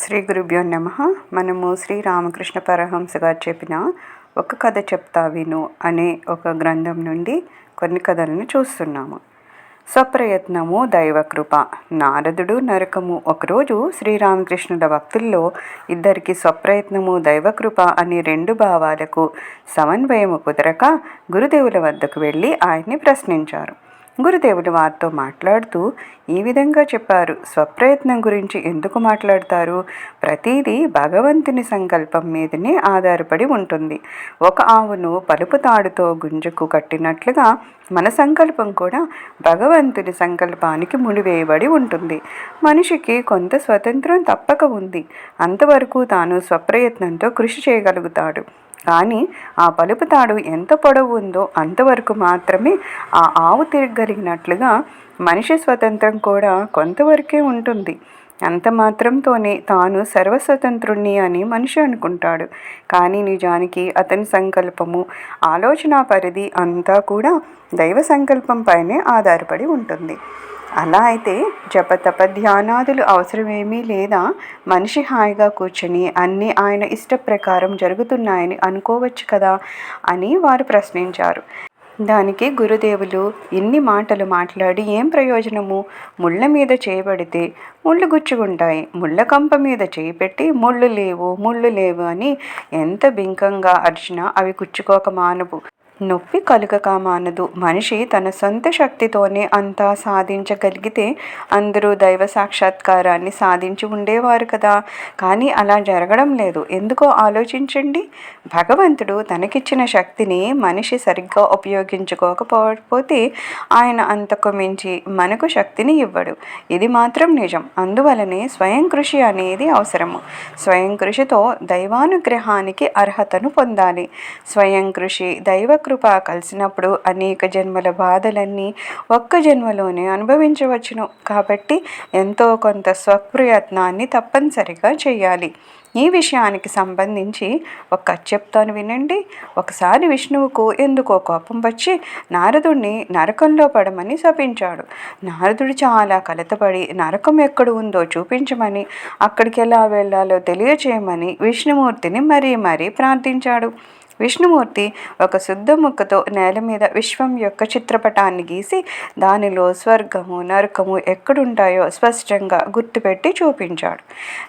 శ్రీ గురుభ్యో నమః. మనము శ్రీరామకృష్ణ పరమహంస గారు చెప్పిన ఒక కథ చెప్తా విను అనే ఒక గ్రంథం నుండి కొన్ని కథలను చూస్తున్నాము. స్వప్రయత్నము దైవకృప. నారదుడు నరకము. ఒకరోజు శ్రీరామకృష్ణుల భక్తుల్లో ఇద్దరికి స్వప్రయత్నము దైవకృప అనే రెండు భావాలకు సమన్వయము కుదరక గురుదేవుల వద్దకు వెళ్ళి ఆయన్ని ప్రశ్నించారు. గురుదేవులు వారితో మాట్లాడుతూ ఈ విధంగా చెప్పారు. స్వప్రయత్నం గురించి ఎందుకు మాట్లాడతారు? ప్రతిదీ భగవంతుని సంకల్పం మీదనే ఆధారపడి ఉంటుంది. ఒక ఆవును పలుపు తాడుతో గుంజకు కట్టినట్లుగా మన సంకల్పం కూడా భగవంతుని సంకల్పానికి ముడివేయబడి ఉంటుంది. మనిషికి కొంత స్వతంత్రం తప్పక ఉంది. అంతవరకు తాను స్వప్రయత్నంతో కృషి చేయగలుగుతాడు. కానీ ఆ పలుపు తాడు ఎంత పొడవు ఉందో అంతవరకు మాత్రమే ఆ ఆవు తిరగలిగినట్లుగా మనిషి స్వతంత్రం కూడా కొంతవరకే ఉంటుంది. అంత మాత్రంతోనే తాను సర్వస్వతంత్రుణ్ణి అని మనిషి అనుకుంటాడు. కానీ నిజానికి అతని సంకల్పము, ఆలోచన పరిధి అంతా కూడా దైవ సంకల్పంపైనే ఆధారపడి ఉంటుంది. అలా అయితే జపతప ధ్యానాదులు అవసరమేమీ లేదా? మనిషి హాయిగా కూర్చొని అన్నీ ఆయన ఇష్ట ప్రకారం జరుగుతున్నాయని అనుకోవచ్చు కదా అని వారు ప్రశ్నించారు. దానికి గురుదేవులు ఇన్ని మాటలు మాట్లాడి ఏం ప్రయోజనము? ముళ్ళ మీద చేయబడితే ముళ్ళు గుచ్చుకుంటాయి. ముళ్ళ కంప మీద చేయి పెట్టి ముళ్ళు లేవు అని ఎంత బింకంగా అరిచినా అవి గుచ్చుకోక మానవు. నొప్పి కలుగక మానదు. మనిషి తన సొంత శక్తితోనే అంతా సాధించగలిగితే అందరూ దైవ సాక్షాత్కారాన్ని సాధించి ఉండేవారు కదా. కానీ అలా జరగడం లేదు. ఎందుకో ఆలోచించండి. భగవంతుడు తనకిచ్చిన శక్తిని మనిషి సరిగ్గా ఉపయోగించుకోకపోతే ఆయన అంతకు మించి మనకు శక్తిని ఇవ్వడు. ఇది మాత్రం నిజం. అందువలనే స్వయం కృషి అనేది అవసరము. స్వయం కృషితో దైవానుగ్రహానికి అర్హతను పొందాలి. స్వయం కృషి దైవ కృప కలిసినప్పుడు అనేక జన్మల బాధలన్నీ ఒక్క జన్మలోనే అనుభవించవచ్చును. కాబట్టి ఎంతో కొంత స్వప్రయత్నాన్ని తప్పనిసరిగా చేయాలి. ఈ విషయానికి సంబంధించి ఒక కథ చెప్తాను వినండి. ఒకసారి విష్ణువుకు ఎందుకో కోపం వచ్చి నారదుడిని నరకంలో పడమని శపించాడు. నారదుడు చాలా కలతపడి నరకం ఎక్కడ ఉందో చూపించమని, అక్కడికి ఎలా వెళ్ళాలో తెలియచేయమని విష్ణుమూర్తిని మరీ ప్రార్థించాడు. విష్ణుమూర్తి ఒక శుద్ధ ముక్కతో నేల మీద విశ్వం యొక్క చిత్రపటాన్ని గీసి దానిలో స్వర్గము నరకము ఎక్కడుంటాయో స్పష్టంగా గుర్తుపెట్టి చూపించాడు.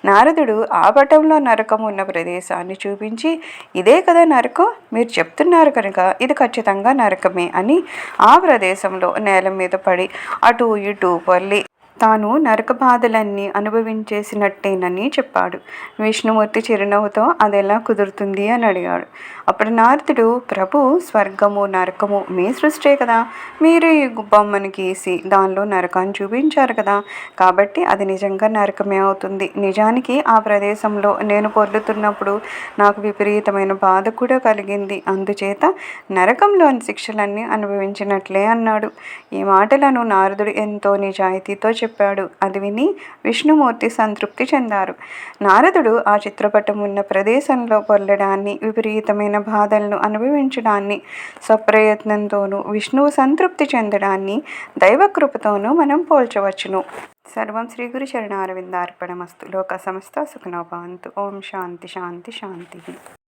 నారదుడు ఆ పటంలో నరకం ఉన్న ప్రదేశాన్ని చూపించి, ఇదే కదా నరకం, మీరు చెప్తున్నారు కనుక ఇది ఖచ్చితంగా నరకమే అని ఆ ప్రదేశంలో నేల మీద పడి అటు ఇటు పొర్లి తాను నరక బాధలన్నీ అనుభవించేసినట్టేనని చెప్పాడు. విష్ణుమూర్తి చిరునవ్వుతో అదెలా కుదురుతుంది అని అడిగాడు. అప్పుడు నారదుడు, ప్రభు, స్వర్గము నరకము మీ సృష్టే కదా. మీరే ఈ బొమ్మను గీసి దానిలో నరకాన్ని చూపించారు కదా. కాబట్టి అది నిజంగా నరకమే అవుతుంది. నిజానికి ఆ ప్రదేశంలో నేను పొర్లుతున్నప్పుడు నాకు విపరీతమైన బాధ కూడా కలిగింది. అందుచేత నరకంలోని శిక్షలన్నీ అనుభవించినట్లే అన్నాడు. ఈ మాటలను నారదుడు ఎంతో నిజాయితీతో చెప్పాడు. అది విని విష్ణుమూర్తి సంతృప్తి చెందారు. నారదుడు ఆ చిత్రపటం ఉన్న ప్రదేశంలో పొర్లడాన్ని, విపరీతమైన బాధలను అనుభవించడాన్ని స్వప్రయత్నంతోనూ విష్ణువు సంతృప్తి చెందడాన్ని దైవకృపతోనూ మనం పోల్చవచ్చును. సర్వం శ్రీ గురు చరణారవిందార్పణమస్తు. లోక సమస్త సుఖినో భవంతు. ఓం శాంతి శాంతి శాంతి.